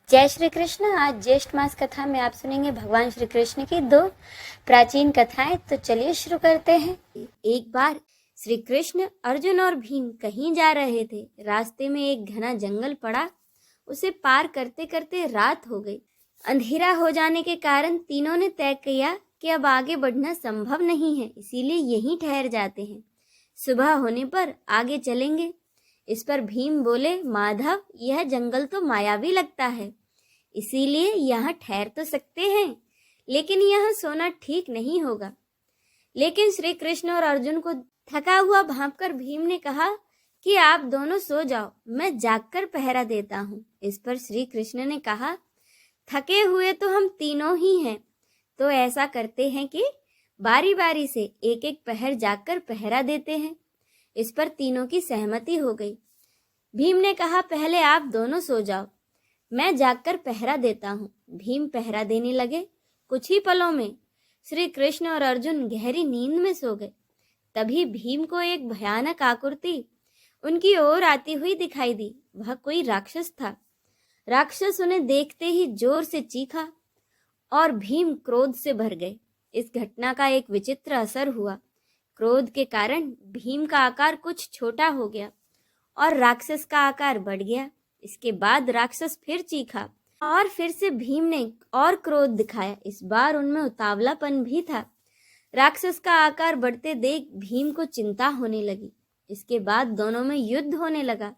जय श्री कृष्ण। आज ज्येष्ठ मास कथा में आप सुनेंगे भगवान श्री कृष्ण की दो प्राचीन कथाएं। तो चलिए शुरू करते हैं। एक बार श्री कृष्ण, अर्जुन और भीम कहीं जा रहे थे। रास्ते में एक घना जंगल पड़ा। उसे पार करते करते रात हो गई। अंधेरा हो जाने के कारण तीनों ने तय किया कि अब आगे बढ़ना संभव नहीं है, इसीलिए यहीं ठहर जाते हैं। सुबह होने पर आगे चलेंगे। इस पर भीम बोले, माधव, यह जंगल तो मायावी लगता है, इसीलिए यहाँ ठहर तो सकते हैं, लेकिन यहाँ सोना ठीक नहीं होगा। लेकिन श्री कृष्ण और अर्जुन को थका हुआ भांपकर भीम ने कहा कि आप दोनों सो जाओ, मैं जागकर पहरा देता हूँ। इस पर श्री कृष्ण ने कहा, थके हुए तो हम तीनों ही हैं, तो ऐसा करते हैं कि बारी बारी से एक एक पहर जागकर पहरा देते हैं। इस पर तीनों की सहमति हो गई। भीम ने कहा, पहले आप दोनों सो जाओ, मैं जागकर पहरा देता हूँ। भीम पहरा देने लगे। कुछ ही पलों में श्री कृष्ण और अर्जुन गहरी नींद में सो गए। तभी भीम को एक भयानक आकृति उनकी ओर आती हुई दिखाई दी। वह कोई राक्षस था। राक्षस उन्हें देखते ही जोर से चीखा और भीम क्रोध से भर गए। इस घटना का एक विचित्र असर हुआ। क्रोध के कारण भीम का आकार कुछ छोटा हो गया और राक्षस का आकार बढ़ गया। इसके बाद राक्षस फिर चीखा और फिर से भीम ने और क्रोध दिखाया। इस बार उनमें उतावलापन भी था। राक्षस का आकार बढ़ते देख भीम को चिंता होने लगी। इसके बाद दोनों में युद्ध होने लगा,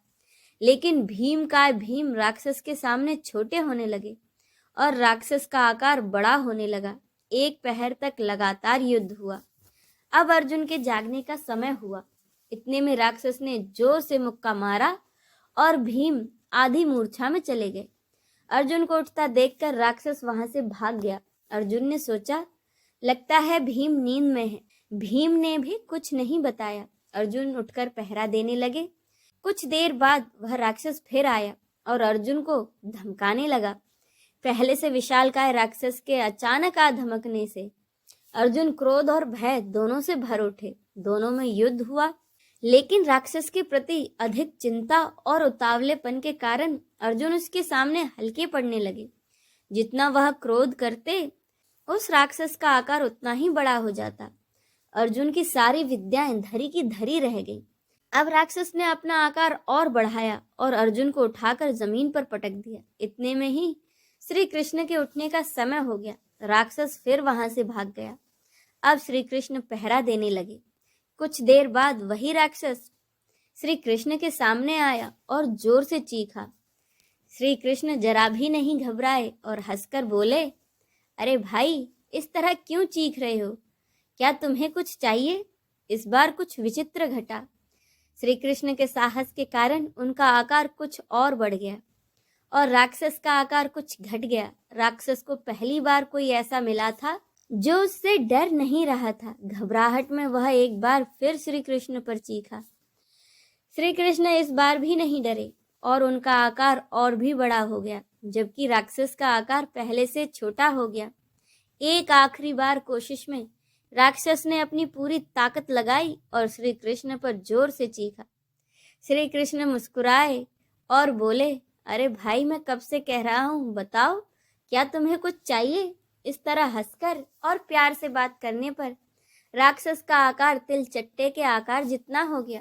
लेकिन भीम राक्षस के सामने छोटे होने लगे और राक्षस का आकार बड़ा होने लगा। एक पहर तक लगातार युद्ध हुआ। अब अर्जुन के जागने का समय हुआ। इतने में राक्षस ने जोर से मुक्का मारा और भीम आधी मूर्छा में चले गए। अर्जुन को उठता देखकर राक्षस वहां से भाग गया। अर्जुन ने सोचा, लगता है भीम नींद में है। भीम ने भी कुछ नहीं बताया। अर्जुन उठकर पहरा देने लगे। कुछ देर बाद वह राक्षस फिर आया और अर्जुन को धमकाने लगा। पहले से विशालकाय राक्षस के अचानक आ धमकने से अर्जुन क्रोध और भय दोनों से भर उठे। दोनों में युद्ध हुआ, लेकिन राक्षस के प्रति अधिक चिंता और उतावलेपन के कारण अर्जुन उसके सामने हल्के पड़ने लगे। जितना वह क्रोध करते, उस राक्षस का आकार उतना ही बड़ा हो जाता। अर्जुन की सारी विद्याएं धरी की धरी रह गई। अब राक्षस ने अपना आकार और बढ़ाया और अर्जुन को उठाकर जमीन पर पटक दिया। इतने में ही श्री कृष्ण के उठने का समय हो गया। राक्षस फिर वहां से भाग गया। अब श्री कृष्ण पहरा देने लगे। कुछ देर बाद वही राक्षस श्री कृष्ण के सामने आया और जोर से चीखा। श्री कृष्ण जरा भी नहीं घबराए और हंसकर बोले, अरे भाई, इस तरह क्यों चीख रहे हो? क्या तुम्हें कुछ चाहिए? इस बार कुछ विचित्र घटा। श्री कृष्ण के साहस के कारण उनका आकार कुछ और बढ़ गया और राक्षस का आकार कुछ घट गया। राक्षस को पहली बार कोई ऐसा मिला था जो उससे डर नहीं रहा था। घबराहट में वह एक बार फिर श्री कृष्ण पर चीखा। श्री कृष्ण इस बार भी नहीं डरे और उनका आकार और भी बड़ा हो गया, जबकि राक्षस का आकार पहले से छोटा हो गया। एक आखिरी बार कोशिश में राक्षस ने अपनी पूरी ताकत लगाई और श्री कृष्ण पर जोर से चीखा। श्री कृष्ण मुस्कुराए और बोले, अरे भाई, मैं कब से कह रहा हूँ, बताओ, क्या तुम्हें कुछ चाहिए? इस तरह हंसकर और प्यार से बात करने पर राक्षस का आकार तिल चट्टे के आकार जितना हो गया।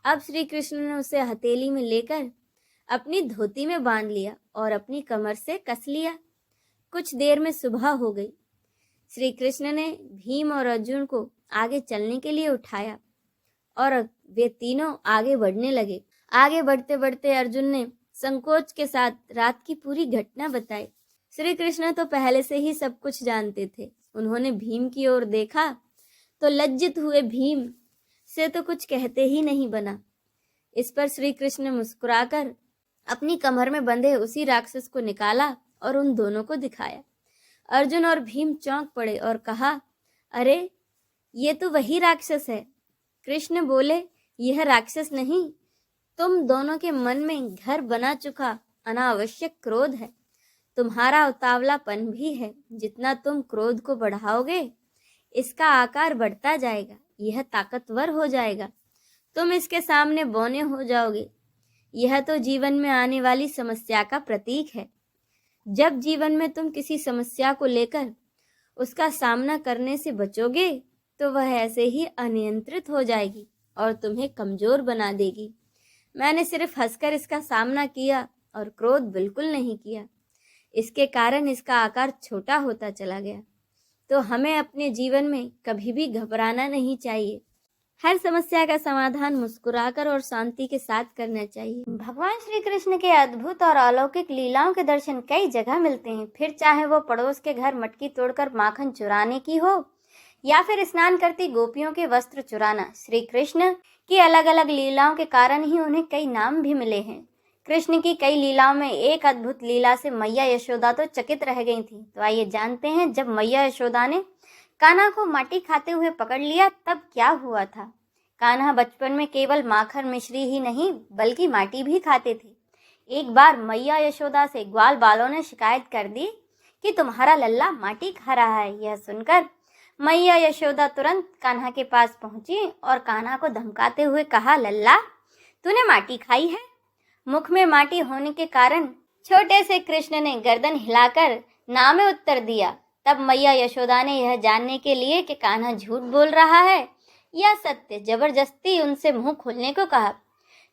अब श्री कृष्ण ने उसे हथेली में लेकर अपनी धोती में बांध लिया और अपनी कमर से कस लिया। कुछ देर में सुबह हो गई। श्री कृष्ण ने भीम और अर्जुन को आगे चलने के लिए उठाया और वे तीनों आगे बढ़ने लगे। आगे बढ़ते बढ़ते अर्जुन ने संकोच के साथ रात की पूरी घटना बताई। श्री कृष्ण तो पहले से ही सब कुछ जानते थे। उन्होंने भीम की ओर देखा तो लज्जित हुए भीम से तो कुछ कहते ही नहीं बना। इस पर श्री कृष्ण ने मुस्कुराकर अपनी कमर में बंधे उसी राक्षस को निकाला और उन दोनों को दिखाया। अर्जुन और भीम चौंक पड़े और कहा, अरे, ये तो वही राक्षस है। कृष्ण बोले, यह राक्षस नहीं, तुम दोनों के मन में घर बना चुका अनावश्यक क्रोध है। तुम्हारा उतावलापन भी है। जितना तुम क्रोध को बढ़ाओगे, इसका आकार बढ़ता जाएगा, यह ताकतवर हो जाएगा, तुम इसके सामने बौने हो जाओगे। यह तो जीवन में आने वाली समस्या का प्रतीक है। जब जीवन में तुम किसी समस्या को लेकर उसका सामना करने से बचोगे तो वह ऐसे ही अनियंत्रित हो जाएगी और तुम्हें कमजोर बना देगी। मैंने सिर्फ हंसकर इसका सामना किया और क्रोध बिल्कुल नहीं किया। इसके कारण इसका आकार छोटा होता चला गया। तो हमें अपने जीवन में कभी भी घबराना नहीं चाहिए। हर समस्या का समाधान मुस्कुराकर और शांति के साथ करना चाहिए। भगवान श्री कृष्ण के अद्भुत और अलौकिक लीलाओं के दर्शन कई जगह मिलते हैं। फिर चाहे वो पड़ोस के घर मटकी तोड़कर माखन चुराने की हो या फिर स्नान करती गोपियों के वस्त्र चुराना। श्री कृष्ण की अलग अलग लीलाओं के कारण ही उन्हें कई नाम भी मिले हैं। कृष्ण की कई लीलाओं में एक अद्भुत लीला से मैया यशोदा तो चकित रह गई थी। तो आइए जानते हैं, जब मैया यशोदा ने कान्हा को माटी खाते हुए पकड़ लिया तब क्या हुआ था। कान्हा बचपन में केवल माखन मिश्री ही नहीं बल्कि माटी भी खाते थे। एक बार मैया यशोदा से ग्वाल बालों ने शिकायत कर दी कि तुम्हारा लल्ला माटी खा रहा है। यह सुनकर मैया यशोदा तुरंत कान्हा के पास पहुंची और कान्हा को धमकाते हुए कहा, लल्ला तूने माटी खाई है। मुख में माटी होने के कारण छोटे से कृष्ण ने गर्दन हिलाकर ना में उत्तर दिया। तब मैया यशोदा ने यह जानने के लिए कि कान्हा झूठ बोल रहा है या सत्य, जबरदस्ती उनसे मुंह खोलने को कहा।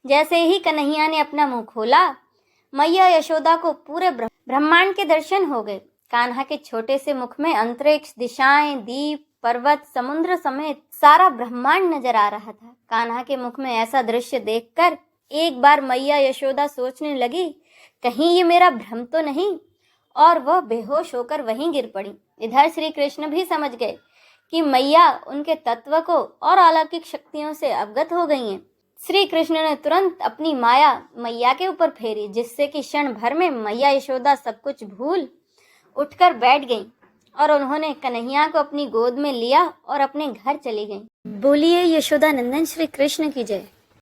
जैसे ही कन्हैया ने अपना मुंह खोला, मैया यशोदा को पूरे ब्रह्मांड के दर्शन हो गए। कान्हा के छोटे से मुख में अंतरिक्ष, दिशाएं, द्वीप, पर्वत, समुद्र समेत सारा ब्रह्मांड नजर आ रहा था। कान्हा के मुख में ऐसा दृश्य देखकर एक बार मैया यशोदा सोचने लगी, कहीं ये मेरा भ्रम तो नहीं, और वह बेहोश होकर वहीं गिर पड़ी। इधर श्री कृष्ण भी समझ गए कि मैया उनके तत्व को और अलौकिक शक्तियों से अवगत हो गई हैं। श्री कृष्ण ने तुरंत अपनी माया मैया के ऊपर फेरी, जिससे कि क्षण भर में मैया यशोदा सब कुछ भूल उठकर बैठ गईं और उन्होंने कन्हैया को अपनी गोद में लिया और अपने घर चली गईं। बोलिए यशोदा नंदन श्री कृष्ण की जय।